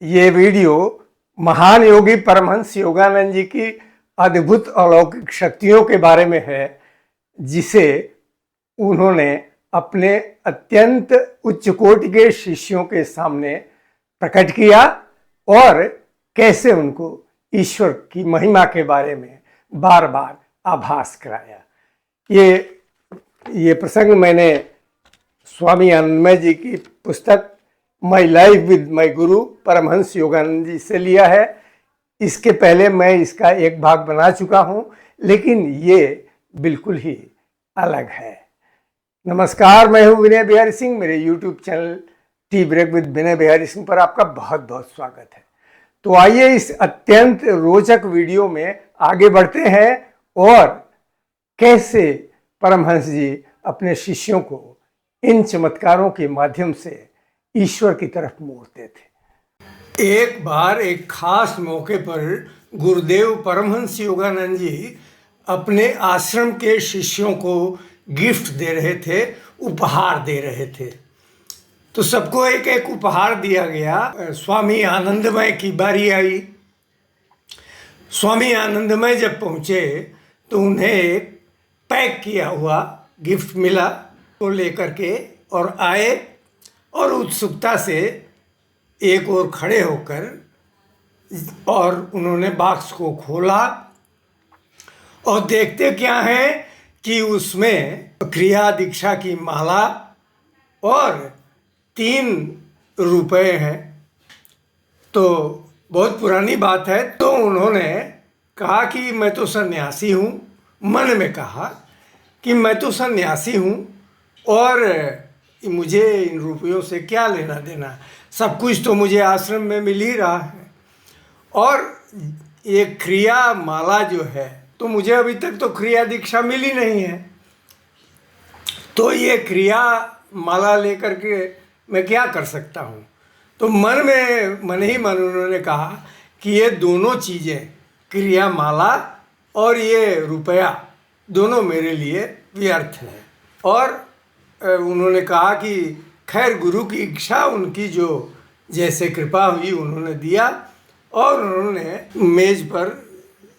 ये वीडियो महान योगी परमहंस योगानंद जी की अद्भुत अलौकिक शक्तियों के बारे में है, जिसे उन्होंने अपने अत्यंत उच्च कोटि के शिष्यों के सामने प्रकट किया और कैसे उनको ईश्वर की महिमा के बारे में बार बार आभास कराया। ये प्रसंग मैंने स्वामी आनंदमय जी की पुस्तक माई लाइफ विद माई गुरु परमहंस योगानंद जी से लिया है। इसके पहले मैं इसका एक भाग बना चुका हूं, लेकिन ये बिल्कुल ही अलग है। नमस्कार, मैं हूं विनय बिहारी सिंह। मेरे YouTube channel tea break with Vinay Bihari Singh पर आपका बहुत बहुत स्वागत है। तो आइए इस अत्यंत रोचक वीडियो में आगे बढ़ते हैं और कैसे परमहंस जी अपने शिष्यों को इन चमत्कारों के माध्यम से ईश्वर की तरफ मोड़ते थे। एक बार एक खास मौके पर गुरुदेव परमहंस योगानंद जी अपने आश्रम के शिष्यों को गिफ्ट दे रहे थे, उपहार दे रहे थे। तो सबको एक एक उपहार दिया गया। स्वामी आनंदमय की बारी आई। स्वामी आनंदमय जब पहुँचे तो उन्हें एक पैक किया हुआ गिफ्ट मिला, तो लेकर के और आए और उत्सुकता से एक ओर खड़े होकर और उन्होंने बॉक्स को खोला और देखते क्या है कि उसमें क्रिया दीक्षा की माला और 3 रुपए हैं। तो बहुत पुरानी बात है। तो उन्होंने कहा कि मैं तो सन्यासी हूँ, मन में कहा कि मैं तो सन्यासी हूँ और मुझे इन रुपयों से क्या लेना देना, सब कुछ तो मुझे आश्रम में मिल ही रहा है। और ये क्रिया माला जो है, तो मुझे अभी तक तो क्रिया दीक्षा मिली नहीं है, तो ये क्रिया माला लेकर के मैं क्या कर सकता हूँ। तो मन ही मन उन्होंने कहा कि ये दोनों चीज़ें, क्रिया माला और ये रुपया, दोनों मेरे लिए व्यर्थ है। और उन्होंने कहा कि खैर गुरु की इच्छा, उनकी जो जैसे कृपा हुई उन्होंने दिया। और उन्होंने मेज पर,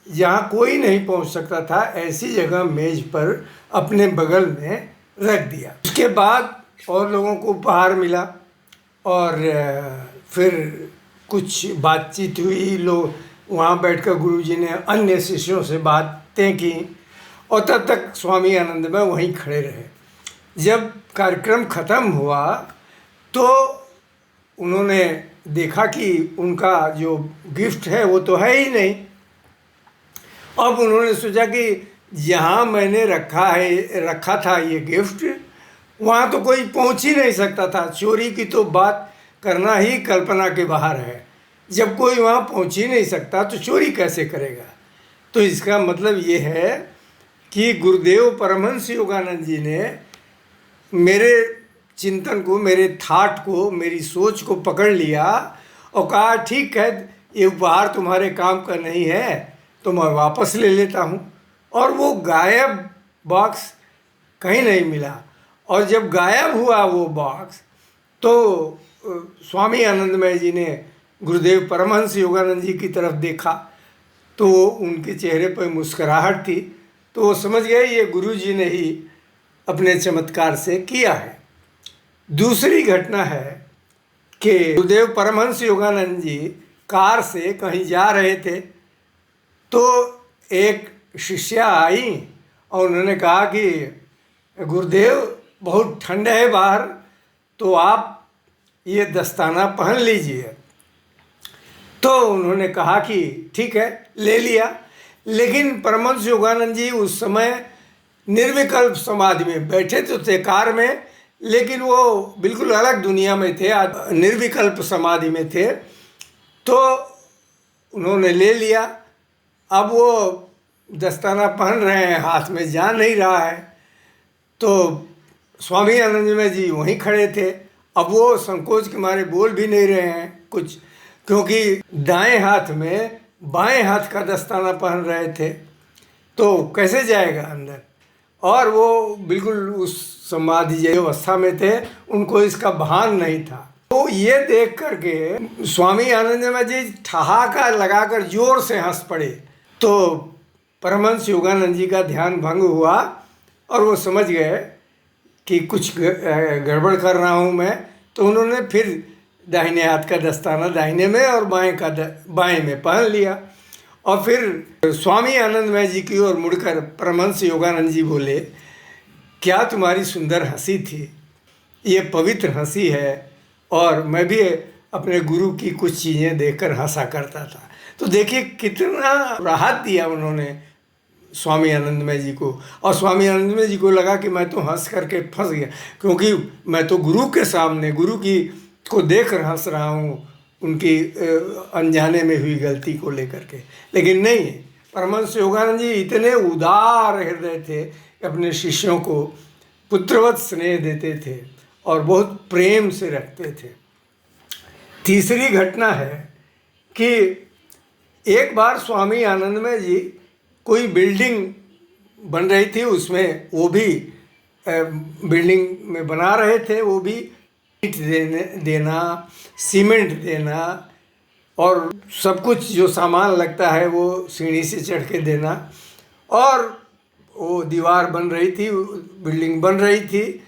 जहाँ कोई नहीं पहुँच सकता था, ऐसी जगह मेज पर अपने बगल में रख दिया। उसके बाद और लोगों को उपहार मिला और फिर कुछ बातचीत हुई। लोग वहाँ बैठकर गुरुजी ने अन्य शिष्यों से बातें की और तब तक स्वामी आनंदमय वहीं खड़े रहे। जब कार्यक्रम ख़त्म हुआ तो उन्होंने देखा कि उनका जो गिफ्ट है वो तो है ही नहीं। अब उन्होंने सोचा कि जहाँ मैंने रखा था ये गिफ्ट, वहाँ तो कोई पहुँच ही नहीं सकता था। चोरी की तो बात करना ही कल्पना के बाहर है। जब कोई वहाँ पहुँच ही नहीं सकता तो चोरी कैसे करेगा। तो इसका मतलब ये है कि गुरुदेव परमहंस योगानंद जी ने मेरे चिंतन को, मेरे थाट को, मेरी सोच को पकड़ लिया और कहा ठीक है, ये उपहार तुम्हारे काम का नहीं है तो मैं वापस ले लेता हूँ। और वो गायब बॉक्स कहीं नहीं मिला। और जब गायब हुआ वो बॉक्स, तो स्वामी आनंदमय जी ने गुरुदेव परमहंस योगानंद जी की तरफ देखा तो उनके चेहरे पर मुस्कुराहट थी। तो वो समझ गए ये गुरु जी ने ही अपने चमत्कार से किया है। दूसरी घटना है कि गुरुदेव परमहंस योगानंद जी कार से कहीं जा रहे थे, तो एक शिष्या आई और उन्होंने कहा कि गुरुदेव बहुत ठंड है बाहर, तो आप ये दस्ताना पहन लीजिए। तो उन्होंने कहा कि ठीक है, ले लिया। लेकिन परमहंस योगानंद जी उस समय निर्विकल्प समाधि में बैठे तो थे कार में, लेकिन वो बिल्कुल अलग दुनिया में थे, निर्विकल्प समाधि में थे। तो उन्होंने ले लिया। अब वो दस्ताना पहन रहे हैं, हाथ में जा नहीं रहा है। तो स्वामी आनंदमय जी वहीं खड़े थे। अब वो संकोच के मारे बोल भी नहीं रहे हैं कुछ, क्योंकि दाएं हाथ में बाएं हाथ का दस्ताना पहन रहे थे, तो कैसे जाएगा अंदर। और वो बिल्कुल उस समाधि जैसी अवस्था में थे, उनको इसका भान नहीं था। तो तो ये देख करके स्वामी आनंदमय जी ठहाका लगाकर जोर से हंस पड़े। तो परमहंस योगानंद जी का ध्यान भंग हुआ और वो समझ गए कि कुछ गड़बड़ कर रहा हूँ मैं। तो उन्होंने फिर दाहिने हाथ का दस्ताना दाहिने में और बाएं का बाएं में पहन लिया और फिर स्वामी आनंदमय जी की ओर मुड़कर परमहंस योगानंद जी बोले, क्या तुम्हारी सुंदर हंसी थी, ये पवित्र हंसी है और मैं भी अपने गुरु की कुछ चीज़ें देखकर हंसा करता था। तो देखिए कितना राहत दिया उन्होंने स्वामी आनंदमय जी को, और स्वामी आनंदमय जी को लगा कि मैं तो हंस करके फंस गया, क्योंकि मैं तो गुरु के सामने गुरु की को देख कर हंस रहा हूँ उनकी अनजाने में हुई गलती को लेकर के। लेकिन नहीं, परमहंस योगानंद जी इतने उदार हृदय थे कि अपने शिष्यों को पुत्रवत स्नेह देते थे और बहुत प्रेम से रखते थे। तीसरी घटना है कि एक बार स्वामी आनंदमय जी कोई बिल्डिंग बन रही थी, उसमें वो भी बिल्डिंग में बना रहे थे, वो भी ईंट देना, सीमेंट देना और सब कुछ जो सामान लगता है वो सीढ़ी से चढ़ के देना, और वो दीवार बन रही थी, बिल्डिंग बन रही थी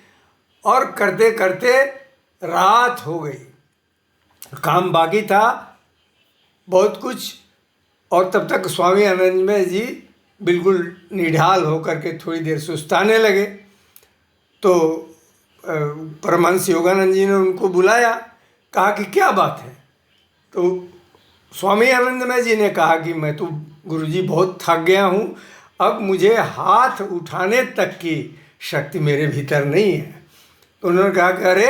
और करते करते रात हो गई। काम बाकी था बहुत कुछ, और तब तक स्वामी आनंदमय जी बिल्कुल निढाल होकर के थोड़ी देर सुस्ताने लगे। तो परमहंस योगानंद जी ने उनको बुलाया, कहा कि क्या बात है। तो स्वामी आनंदमय जी ने कहा कि मैं तो गुरुजी बहुत थक गया हूँ, अब मुझे हाथ उठाने तक की शक्ति मेरे भीतर नहीं है। तो उन्होंने कहा कि अरे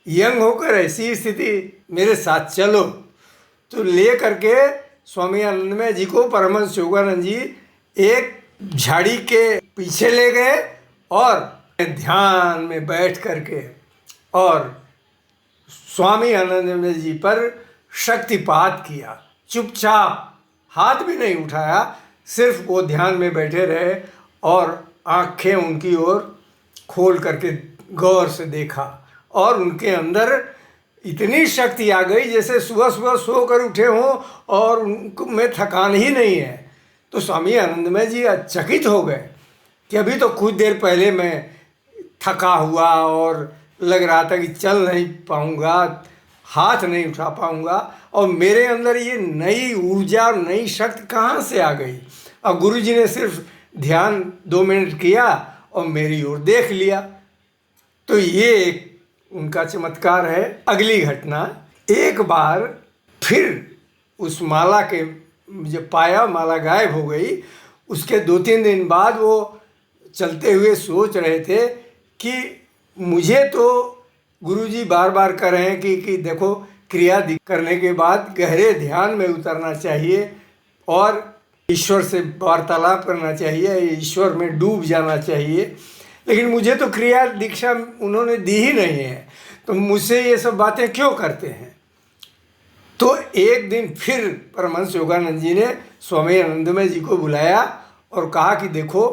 यंग होकर ऐसी स्थिति, मेरे साथ चलो। तो ले करके स्वामी आनंदमय जी को परमहंस योगानंद जी एक झाड़ी के पीछे ले गए और ध्यान में बैठ करके और स्वामी आनंदमय जी पर शक्तिपात किया। चुपचाप, हाथ भी नहीं उठाया, सिर्फ वो ध्यान में बैठे रहे और आंखें उनकी ओर खोल करके गौर से देखा, और उनके अंदर इतनी शक्ति आ गई जैसे सुबह सुबह सो कर उठे हों और उनको में थकान ही नहीं है। तो स्वामी आनंदमय जी चकित हो गए कि अभी तो कुछ देर पहले मैं थका हुआ और लग रहा था कि चल नहीं पाऊँगा, हाथ नहीं उठा पाऊँगा, और मेरे अंदर ये नई ऊर्जा और नई शक्ति कहाँ से आ गई। और गुरुजी ने सिर्फ ध्यान 2 मिनट किया और मेरी ओर देख लिया। तो ये एक उनका चमत्कार है। अगली घटना, एक बार फिर उस माला के जब पाया माला गायब हो गई, उसके 2-3 दिन बाद वो चलते हुए सोच रहे थे कि मुझे तो गुरुजी बार बार कह रहे हैं कि देखो क्रिया करने के बाद गहरे ध्यान में उतरना चाहिए और ईश्वर से वार्तालाप करना चाहिए, ईश्वर में डूब जाना चाहिए, लेकिन मुझे तो क्रिया दीक्षा उन्होंने दी ही नहीं है, तो मुझसे ये सब बातें क्यों करते हैं। तो एक दिन फिर परमहंस योगानंद जी ने स्वामी आनंदमय जी को बुलाया और कहा कि देखो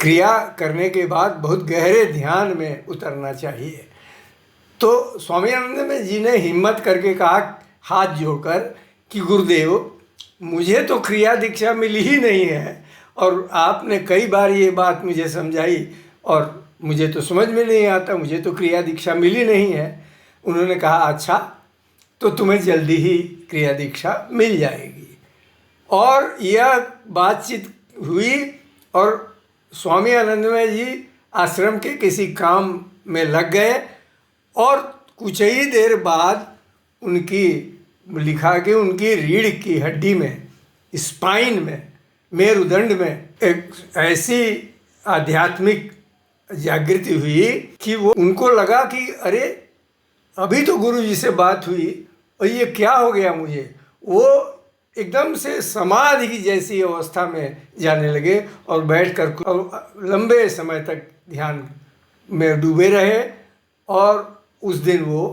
क्रिया करने के बाद बहुत गहरे ध्यान में उतरना चाहिए। तो स्वामी आनंदमय जी ने हिम्मत करके कहा हाथ जोड़कर कि गुरुदेव, मुझे तो क्रिया दीक्षा मिली ही नहीं है और आपने कई बार ये बात मुझे समझाई और मुझे तो समझ में नहीं आता, मुझे तो क्रिया दीक्षा मिली नहीं है। उन्होंने कहा अच्छा, तो तुम्हें जल्दी ही क्रिया दीक्षा मिल जाएगी। और यह बातचीत हुई और स्वामी आनंदमय जी आश्रम के किसी काम में लग गए और कुछ ही देर बाद उनकी लिखा कि उनकी रीढ़ की हड्डी में, स्पाइन में, मेरुदंड में एक ऐसी आध्यात्मिक जागृति हुई कि वो उनको लगा कि अरे अभी तो गुरु जी से बात हुई और ये क्या हो गया मुझे। वो एकदम से समाधि की जैसी अवस्था में जाने लगे और बैठकर लंबे समय तक ध्यान में डूबे रहे। और उस दिन वो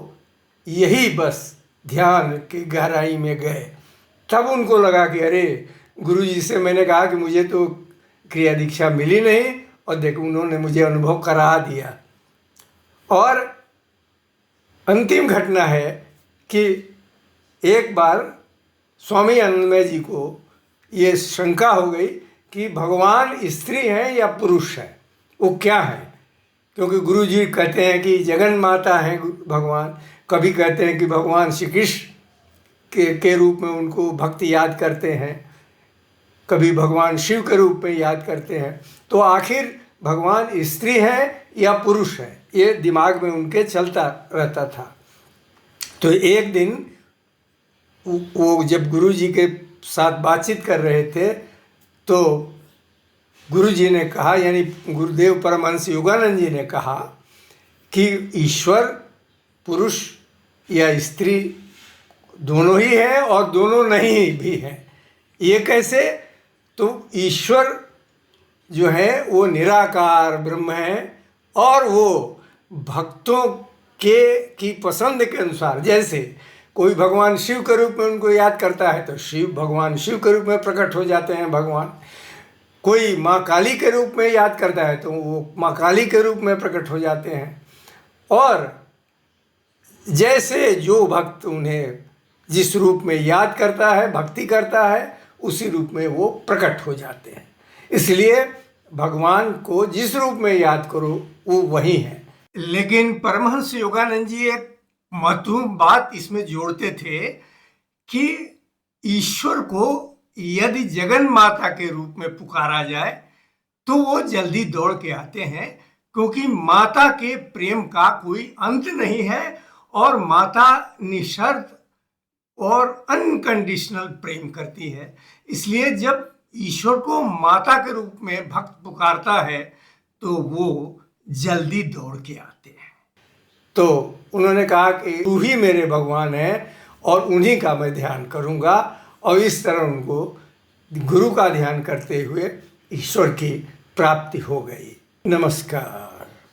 यही बस ध्यान की गहराई में गए। तब उनको लगा कि अरे गुरु जी से मैंने कहा कि मुझे तो क्रिया दीक्षा मिली नहीं और देखो उन्होंने मुझे अनुभव करा दिया। और अंतिम घटना है कि एक बार स्वामी आनंदमय जी को ये शंका हो गई कि भगवान स्त्री हैं या पुरुष है, वो क्या है। क्योंकि गुरु जी कहते हैं कि जगन माता हैं भगवान, कभी कहते हैं कि भगवान श्री कृष्ण के रूप में उनको भक्त याद करते हैं, कभी भगवान शिव के रूप में याद करते हैं। तो आखिर भगवान स्त्री है या पुरुष है, ये दिमाग में उनके चलता रहता था। तो एक दिन वो जब गुरु जी के साथ बातचीत कर रहे थे तो गुरु जी ने कहा, यानी गुरुदेव परमहंस योगानंद जी ने कहा कि ईश्वर पुरुष या स्त्री दोनों ही है और दोनों नहीं भी हैं। ये कैसे? तो ईश्वर जो है वो निराकार ब्रह्म है और वो भक्तों की पसंद के अनुसार, जैसे कोई भगवान शिव के रूप में उनको याद करता है तो भगवान शिव के रूप में प्रकट हो जाते हैं भगवान। कोई माँ काली के रूप में याद करता है तो वो माँ काली के रूप में प्रकट हो जाते हैं। और जैसे जो भक्त उन्हें जिस रूप में याद करता है, भक्ति करता है, उसी रूप में वो प्रकट हो जाते हैं। इसलिए भगवान को जिस रूप में याद करो वो वही है। लेकिन परमहंस योगानंद जी एक महत्वपूर्ण बात इसमें जोड़ते थे कि ईश्वर को यदि जगन माता के रूप में पुकारा जाए तो वो जल्दी दौड़ के आते हैं, क्योंकि माता के प्रेम का कोई अंत नहीं है और माता निशर्त और अनकंडीशनल प्रेम करती है। इसलिए जब ईश्वर को माता के रूप में भक्त पुकारता है तो वो जल्दी दौड़ के आते हैं। तो उन्होंने कहा कि तू ही मेरे भगवान है और उन्हीं का मैं ध्यान करूँगा, और इस तरह उनको गुरु का ध्यान करते हुए ईश्वर की प्राप्ति हो गई। नमस्कार।